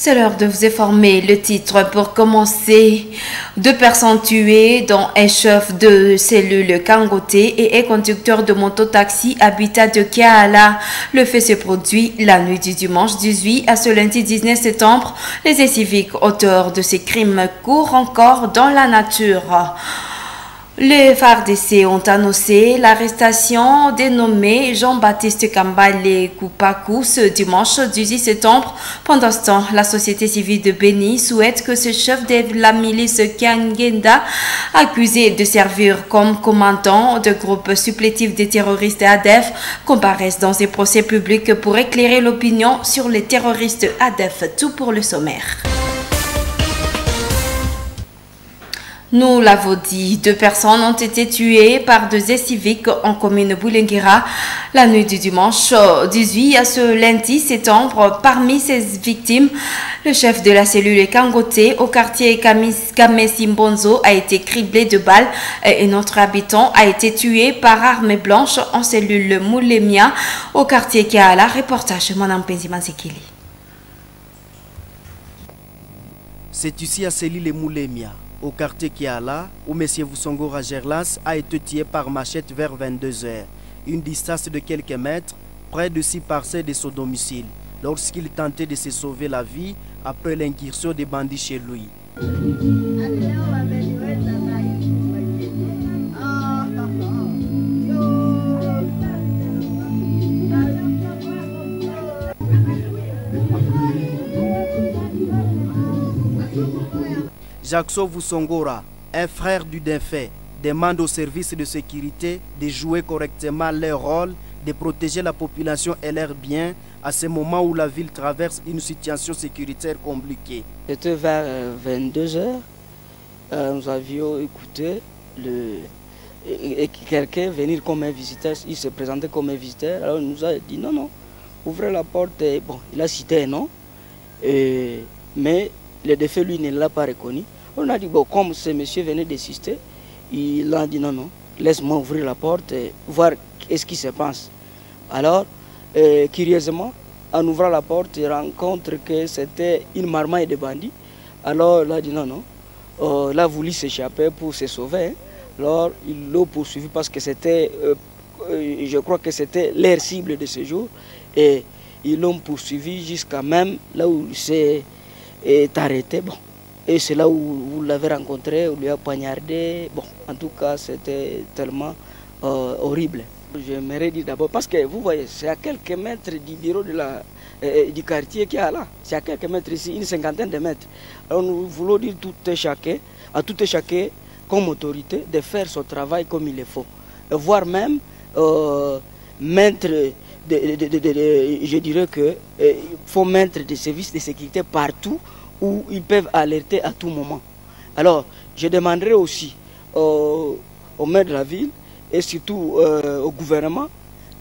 C'est l'heure de vous informer. Le titre pour commencer. 2 personnes tuées, dont un chef de cellule Kangoté et un conducteur de moto-taxi habitat de Kiala. Le fait se produit la nuit du dimanche 18 à ce lundi 19 septembre. Les civiques auteurs de ces crimes courent encore dans la nature. Les FARDC ont annoncé l'arrestation dénommé Jean-Baptiste Kambale Koupakou ce dimanche 18 septembre. Pendant ce temps, la société civile de Béni souhaite que ce chef de la milice Kiangenda, accusé de servir comme commandant de groupe supplétif des terroristes ADEF, comparaisse dans un procès public pour éclairer l'opinion sur les terroristes ADEF. Tout pour le sommaire. Nous l'avons dit, 2 personnes ont été tuées par 2 civiques en commune Boulenguera la nuit du dimanche 18 à ce lundi septembre. Parmi ces victimes, le chef de la cellule Kangoté au quartier Kamesimbonzo a été criblé de balles et un autre habitant a été tué par arme blanche en cellule Moulemia au quartier Kiala. Reportage Madame Penziman Sekili. C'est ici à cellule Moulemia, au quartier Kiala, où M. Voussongora Gerlas a été tué par machette vers 22 h, une distance de quelques mètres, près de 6 parcelles de son domicile, lorsqu'il tentait de se sauver la vie après l'incursion des bandits chez lui. Jackson Voussongora, un frère du défunt, demande aux services de sécurité de jouer correctement leur rôle, de protéger la population et leurs biens à ce moment où la ville traverse une situation sécuritaire compliquée. C'était vers 22 h. Nous avions écouté quelqu'un venir comme un visiteur. Il se présentait comme un visiteur. Alors il nous a dit non, ouvrez la porte. Bon, il a cité un nom, mais le défunt, lui, ne l'a pas reconnu. On a dit, bon, comme ce monsieur venait d'assister, il a dit non, laisse-moi ouvrir la porte et voir ce qui se passe. Alors, curieusement, en ouvrant la porte, il rencontre que c'était une marmaille de bandits. Alors, il a dit non, il a voulu s'échapper pour se sauver. Hein. Alors, ils l'ont poursuivi parce que c'était, je crois que c'était leur cible de ce jour. Et ils l'ont poursuivi jusqu'à même là où il s'est arrêté. Bon. Et c'est là où vous l'avez rencontré, où lui a poignardé. Bon, en tout cas, c'était tellement horrible. J'aimerais dire d'abord, parce que vous voyez, c'est à quelques mètres du bureau du quartier qui est là. C'est à quelques mètres ici, une 50aine de mètres. Alors nous voulons dire à tout et chacun, comme autorité, de faire son travail comme il le faut. Voire même mettre, je dirais qu'il faut mettre des services de sécurité partout, où ils peuvent alerter à tout moment. Alors, je demanderai aussi au maire de la ville et surtout au gouvernement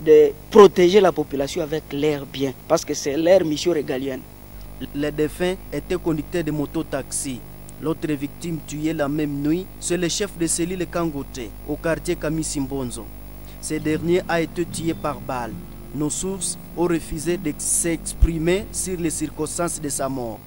de protéger la population avec leurs biens, parce que c'est leur mission régalienne. Les défunts étaient conducteurs de moto-taxi. L'autre victime tuée la même nuit, c'est le chef de cellule Kangoté, au quartier Kamesimbonzo. Ce dernier a été tué par balle. Nos sources ont refusé de s'exprimer sur les circonstances de sa mort.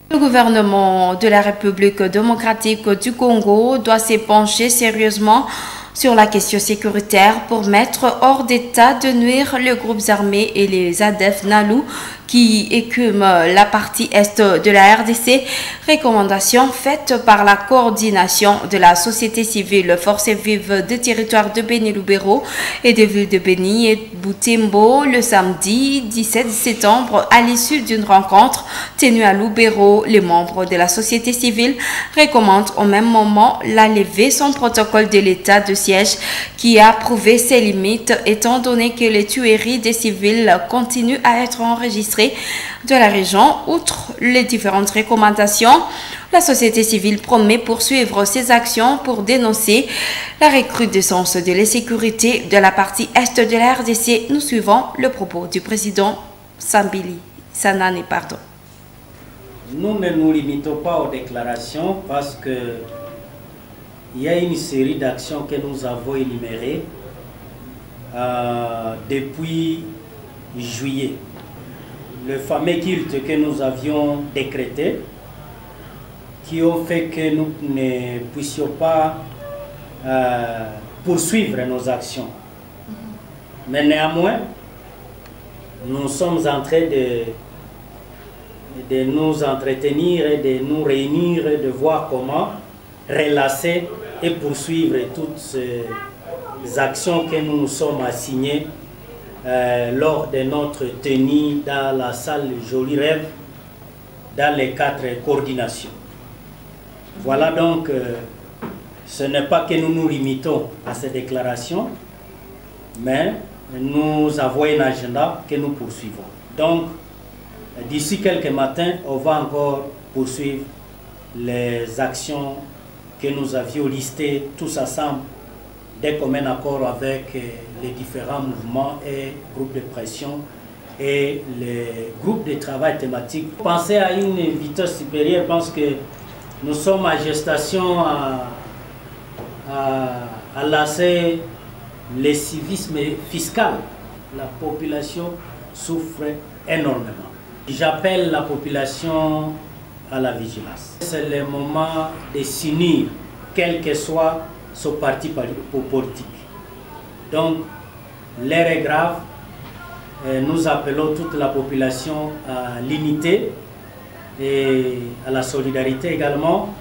Le gouvernement de la République démocratique du Congo doit se pencher sérieusement sur la question sécuritaire pour mettre hors d'état de nuire les groupes armés et les ADF Nalu qui écument la partie est de la RDC. Recommandation faite par la coordination de la société civile Forces vives des territoires de Béni-Lubero et des villes de Béni et Butembo le samedi 17 septembre à l'issue d'une rencontre tenue à Lubero. Les membres de la société civile recommandent au même moment la levée sans protocole de l'état de siège qui a prouvé ses limites étant donné que les tueries des civils continuent à être enregistrées de la région. Outre les différentes recommandations, la société civile promet poursuivre ses actions pour dénoncer la recrudescence de l'insécurité de la partie est de la RDC. Nous suivons le propos du président Sambili Sanane. Nous ne nous limitons pas aux déclarations parce que il y a une série d'actions que nous avons énumérées depuis juillet. Le fameux culte que nous avions décrété, qui ont fait que nous ne puissions pas poursuivre nos actions. Mais néanmoins, nous sommes en train de nous entretenir et de nous réunir et de voir comment relancer et poursuivre toutes ces actions que nous nous sommes assignées lors de notre tenue dans la salle Joli Rêve dans les 4 coordinations. Voilà donc, ce n'est pas que nous nous limitons à ces déclarations, mais nous avons un agenda que nous poursuivons. Donc, d'ici quelques matins, on va encore poursuivre les actions que nous avions listées tous ensemble d'un commun accord avec les différents mouvements et groupes de pression et les groupes de travail thématiques. Penser à une vitesse supérieure, je pense que nous sommes en gestation à lancer le civisme fiscal. La population souffre énormément. J'appelle la population à la vigilance. C'est le moment de s'unir, quel que soit son parti politique. Donc, l'heure est grave. Nous appelons toute la population à l'unité et à la solidarité également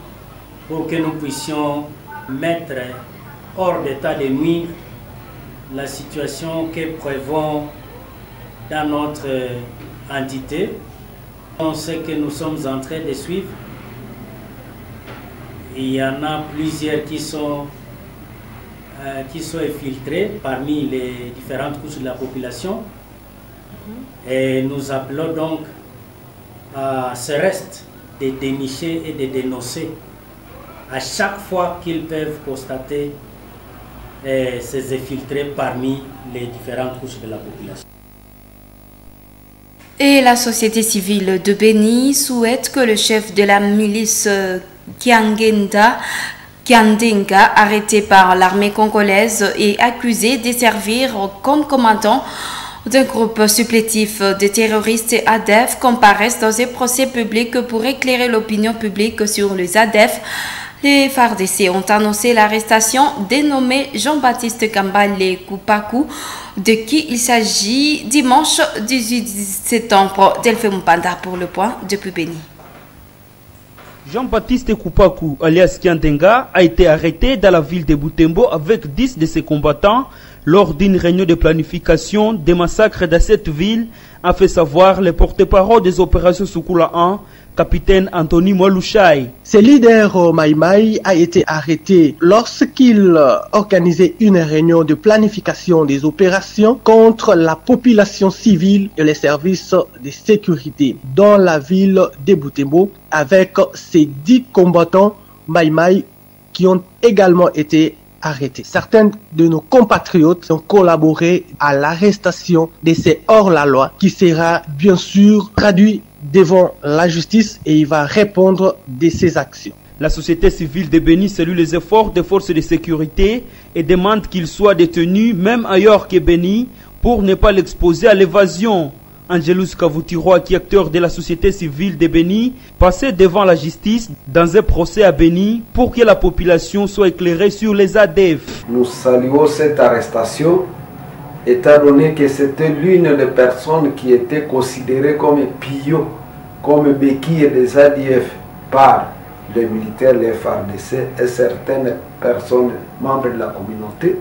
pour que nous puissions mettre hors d'état de nuire la situation que prévoit dans notre entité. On sait que nous sommes en train de suivre. Il y en a plusieurs qui sont infiltrés parmi les différentes couches de la population. Et nous appelons donc à ce reste de dénicher et de dénoncer à chaque fois qu'ils peuvent constater ces infiltrés parmi les différentes couches de la population. Et la société civile de Beni souhaite que le chef de la milice Kiandenga, arrêté par l'armée congolaise et accusé de servir comme commandant d'un groupe supplétif de terroristes ADF, comparaissent dans un procès public pour éclairer l'opinion publique sur les ADF. Les FARDC ont annoncé l'arrestation dénommé Jean-Baptiste Kambale Koupakou, de qui il s'agit dimanche 18 septembre. Delphine Mpanda pour le point depuis Beni. Jean-Baptiste Koupakou, alias Kiandenga, a été arrêté dans la ville de Butembo avec 10 de ses combattants lors d'une réunion de planification des massacres dans cette ville, a fait savoir le porte-parole des opérations Soukoula 1, capitaine Anthony Mwalushai. Ce leader Maïmaï a été arrêté lorsqu'il organisait une réunion de planification des opérations contre la population civile et les services de sécurité dans la ville de Butembo avec ses 10 combattants Maïmaï qui ont également été arrêtés. Certains de nos compatriotes ont collaboré à l'arrestation de ces hors-la-loi qui sera bien sûr traduit devant la justice et il va répondre de ses actions. La société civile de Beni salue les efforts des forces de sécurité et demande qu'il soit détenu même ailleurs que Beni pour ne pas l'exposer à l'évasion. Angelus Kavutiroa, qui est acteur de la société civile de Beni, passait devant la justice dans un procès à Beni pour que la population soit éclairée sur les ADF. Nous saluons cette arrestation étant donné que c'était l'une des personnes qui était considérée comme pillot, comme béquille des ADF par les militaires, les FARDC et certaines personnes membres de la communauté.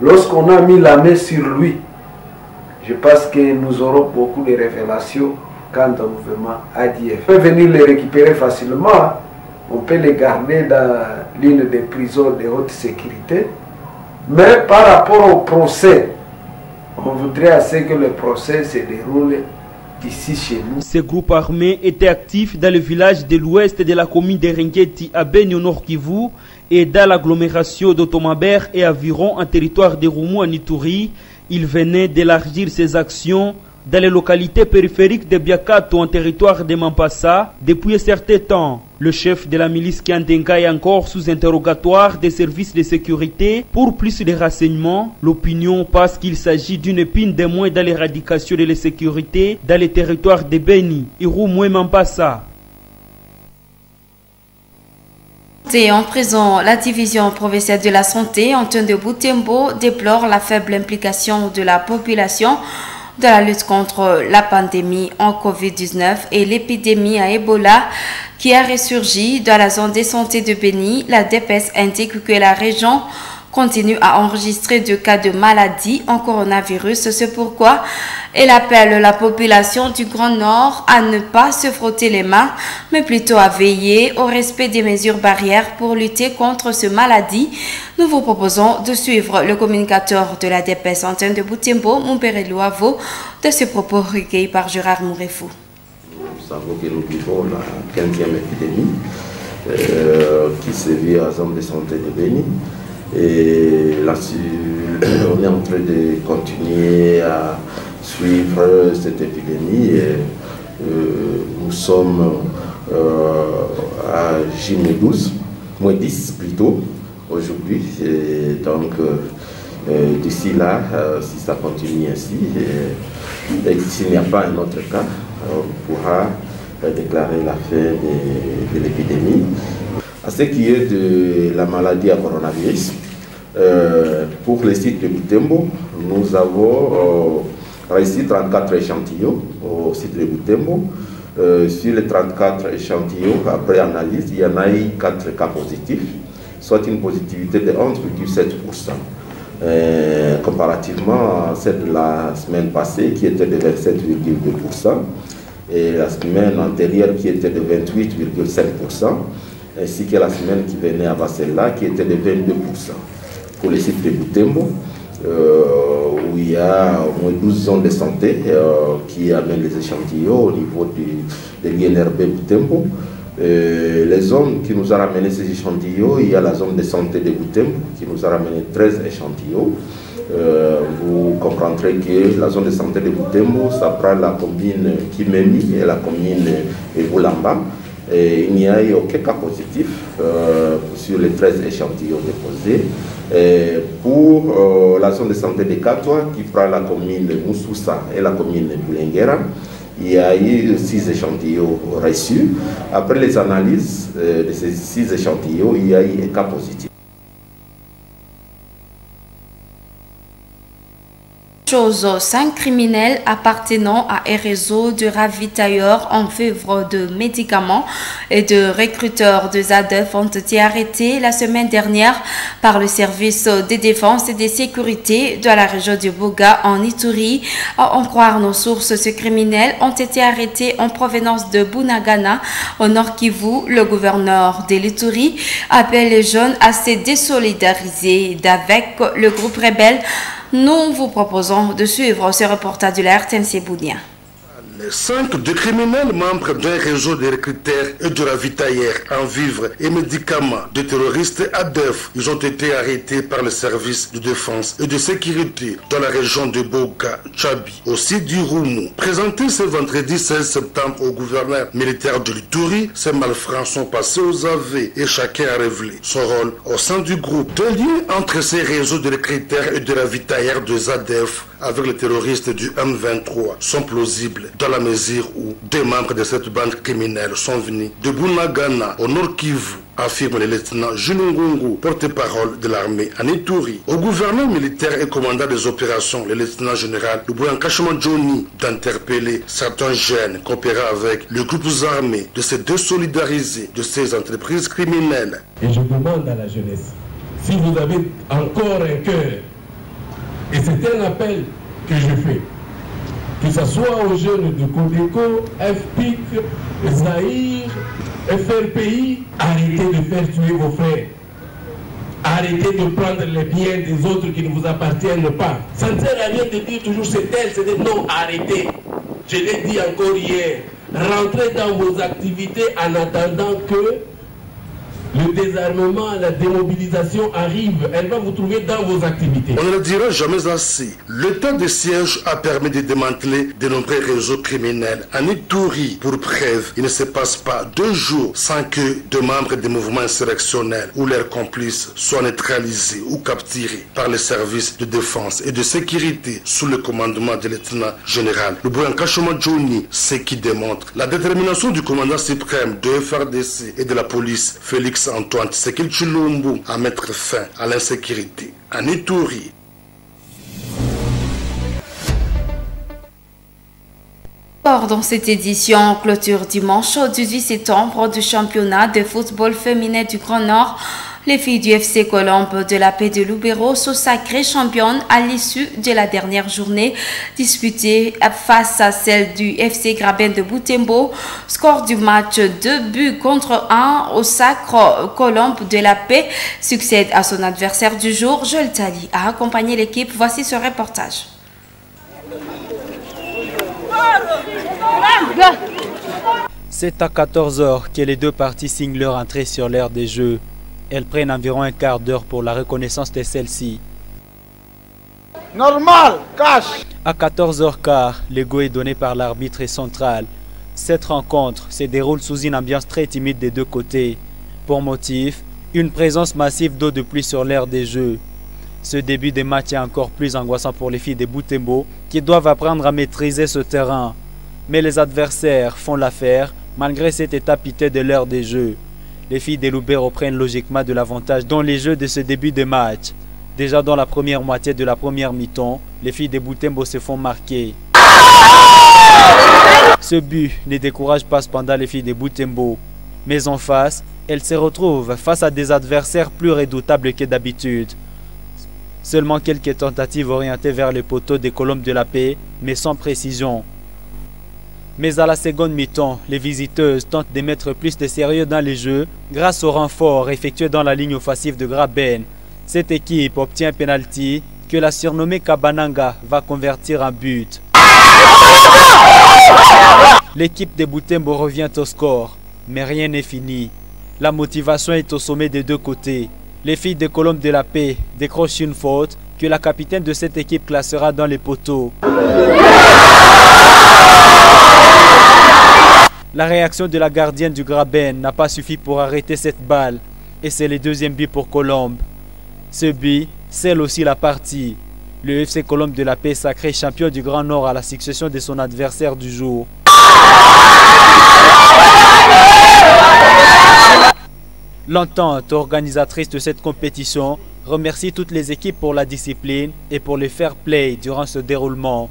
Lorsqu'on a mis la main sur lui, je pense que nous aurons beaucoup de révélations quant au mouvement ADF. On peut venir les récupérer facilement, on peut les garder dans l'une des prisons de haute sécurité, mais par rapport au procès, on voudrait assez que le procès se déroule ici chez nous. Ces groupes armés étaient actifs dans le village de l'ouest de la commune de Ringeti à Beni au Nord Kivu et dans l'agglomération d'Otomabert et environ en territoire de Roumou à Nituri. Ils venaient d'élargir ces actions dans les localités périphériques de Biakato en territoire de Mampasa depuis un certain temps. Le chef de la milice Kiandenga est encore sous interrogatoire des services de sécurité. Pour plus de renseignements, l'opinion pense qu'il s'agit d'une épine de moins dans l'éradication de l'insécurité dans les territoires de Beni, Iroumoué Mambasa. Et en prison, la division provinciale de la santé, Antoine de Boutembo, déplore la faible implication de la population dans la lutte contre la pandémie en Covid-19 et l'épidémie à Ebola qui a ressurgi dans la zone de santé de Beni. La DPS indique que la région continue à enregistrer des cas de maladie en coronavirus. C'est pourquoi elle appelle la population du Grand Nord à ne pas se frotter les mains, mais plutôt à veiller au respect des mesures barrières pour lutter contre cette maladie. Nous vous proposons de suivre le communicateur de la DPS Antoine de Boutembo, Montpéré Louavo, de ce propos recueillis par Gérard Mourefou. Nous savons que nous vivons la 15e épidémie qui sévit à la zone de santé de Beni. Et là-dessus, on est en train de continuer à suivre cette épidémie. Et, nous sommes à J-12, moins 10 plutôt, aujourd'hui. Et donc, d'ici là, si ça continue ainsi, et s'il n'y a pas un autre cas, on pourra déclarer la fin de l'épidémie. À ce qui est de la maladie à coronavirus, pour le site de Boutembo, nous avons réussi 34 échantillons au site de Boutembo. Sur les 34 échantillons, après analyse, il y en a eu 4 cas positifs, soit une positivité de 11,7%. Comparativement à celle de la semaine passée qui était de 27,2%. Et la semaine antérieure qui était de 28,5%, ainsi que la semaine qui venait avant celle-là qui était de 22%. Pour les sites de Boutembo, où il y a au moins 12 zones de santé qui amènent les échantillons au niveau de l'INRB Boutembo. Les zones qui nous ont ramené ces échantillons, il y a la zone de santé de Boutembo qui nous a ramené 13 échantillons. Vous comprendrez que la zone de santé de Boutembo, ça prend la commune Kimemi et la commune Boulamba. Et il n'y a eu aucun cas positif sur les 13 échantillons déposés. Et pour la zone de santé de Katoa, qui prend la commune Moussoussa et la commune Boulenguera, il y a eu 6 échantillons reçus. Après les analyses de ces 6 échantillons, il y a eu un cas positif. 5 criminels appartenant à un réseau de ravitailleurs en vivre de médicaments et de recruteurs de ZADF ont été arrêtés la semaine dernière par le service de défense et de sécurité de la région de Boga en Ituri. À en croire nos sources, ces criminels ont été arrêtés en provenance de Bunagana au Nord Kivu. Le gouverneur de l'Ituri appelle les jeunes à se désolidariser avec le groupe rebelle. Nous vous proposons de suivre ce reportage de la RTNC Bounia. Les 5 de criminels membres d'un réseau de recruteurs et de ravitailleurs en vivres et médicaments de terroristes ADEF, ils ont été arrêtés par le service de défense et de sécurité dans la région de Boga, Tchabi, au site du Roumou. Présentés ce vendredi 16 septembre au gouverneur militaire de l'Ituri, ces malfrats sont passés aux aveux et chacun a révélé son rôle au sein du groupe. Des liens entre ces réseaux de recruteurs et de ravitailleurs de ZADF avec les terroristes du M23 sont plausibles dans la mesure où des membres de cette bande criminelle sont venus de Bunagana au Nord Kivu, affirme le lieutenant Junungungu, porte-parole de l'armée en Ituri. Au gouverneur militaire et commandant des opérations, le lieutenant général Lubuan Kachama Johnny, d'interpeller certains jeunes coopérant avec les groupes armés de se désolidariser de ces entreprises criminelles. Et je demande à la jeunesse, si vous avez encore un cœur, et c'est un appel que je fais, que ce soit aux jeunes de Codeco, FPIC, Zahir, FRPI, arrêtez de faire tuer vos frères. Arrêtez de prendre les biens des autres qui ne vous appartiennent pas. Ça ne sert à rien de dire toujours c'est elle, c'est elle. Non, arrêtez. Je l'ai dit encore hier. Rentrez dans vos activités en attendant que le désarmement, la démobilisation arrive. Elle va vous trouver dans vos activités. On ne le dira jamais assez. Le temps de siège a permis de démanteler de nombreux réseaux criminels. En Ituri, pour preuve, il ne se passe pas 2 jours sans que deux membres des mouvements insurrectionnels ou leurs complices soient neutralisés ou capturés par les services de défense et de sécurité sous le commandement du lieutenant-général Lubouyankashoma Johnny, ce qui démontre la détermination du commandant suprême de FRDC et de la police Félix Antoine Tshisekedi Tshilombo à mettre fin à l'insécurité en Ituri. Dans cette édition, clôture dimanche 18 septembre du championnat de football féminin du Grand Nord. Les filles du FC Colombe de la Paix de Lubero sont sacrées championnes à l'issue de la dernière journée disputée face à celle du FC Graben de Butembo. Score du match 2-1 au sacre Colombe de la Paix succède à son adversaire du jour. Joël Tali a accompagné l'équipe. Voici ce reportage. C'est à 14 h que les deux parties signent leur entrée sur l'aire des jeux. Elles prennent environ un quart d'heure pour la reconnaissance de celle-ci. Normal, cash. À 14h15, le go est donné par l'arbitre central. Cette rencontre se déroule sous une ambiance très timide des deux côtés. Pour motif, une présence massive d'eau de pluie sur l'aire des jeux. Ce début de match est encore plus angoissant pour les filles de Butembo qui doivent apprendre à maîtriser ce terrain. Mais les adversaires font l'affaire malgré cette étape pitée de l'heure des jeux. Les filles de Lubero prennent logiquement de l'avantage dans les jeux de ce début de match. Déjà dans la première moitié de la première mi-temps, les filles de Butembo se font marquer. Ce but ne décourage pas cependant les filles de Butembo. Mais en face, elles se retrouvent face à des adversaires plus redoutables que d'habitude. Seulement quelques tentatives orientées vers les poteaux des Colombes de la Paix, mais sans précision. Mais à la seconde mi-temps, les visiteuses tentent de mettre plus de sérieux dans les jeux grâce au renfort effectué dans la ligne offensive de Graben. Cette équipe obtient un penalty que la surnommée Kabananga va convertir en but. L'équipe de Butembo revient au score, mais rien n'est fini. La motivation est au sommet des deux côtés. Les filles de Colombes de la Paix décrochent une faute que la capitaine de cette équipe classera dans les poteaux. La réaction de la gardienne du Graben n'a pas suffi pour arrêter cette balle. Et c'est le deuxième but pour Colombe. Ce but scelle aussi la partie. Le FC Colombe de la Paix sacré champion du Grand Nord à la succession de son adversaire du jour. L'entente organisatrice de cette compétition remercie toutes les équipes pour la discipline et pour le fair play durant ce déroulement.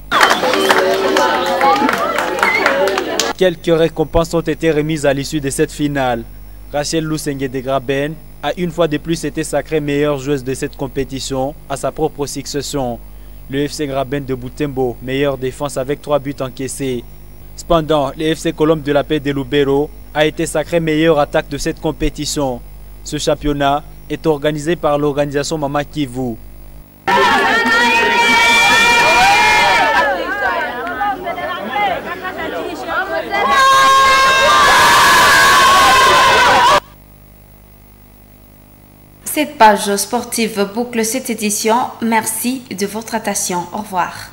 Quelques récompenses ont été remises à l'issue de cette finale. Rachel Lusenge de Graben a une fois de plus été sacrée meilleure joueuse de cette compétition à sa propre succession. Le FC Graben de Butembo, meilleure défense avec 3 buts encaissés. Cependant, le FC Colombe de la Paix de Lubero a été sacré meilleure attaque de cette compétition. Ce championnat est organisé par l'organisation Mama Kivu. Cette page sportive boucle cette édition. Merci de votre attention. Au revoir.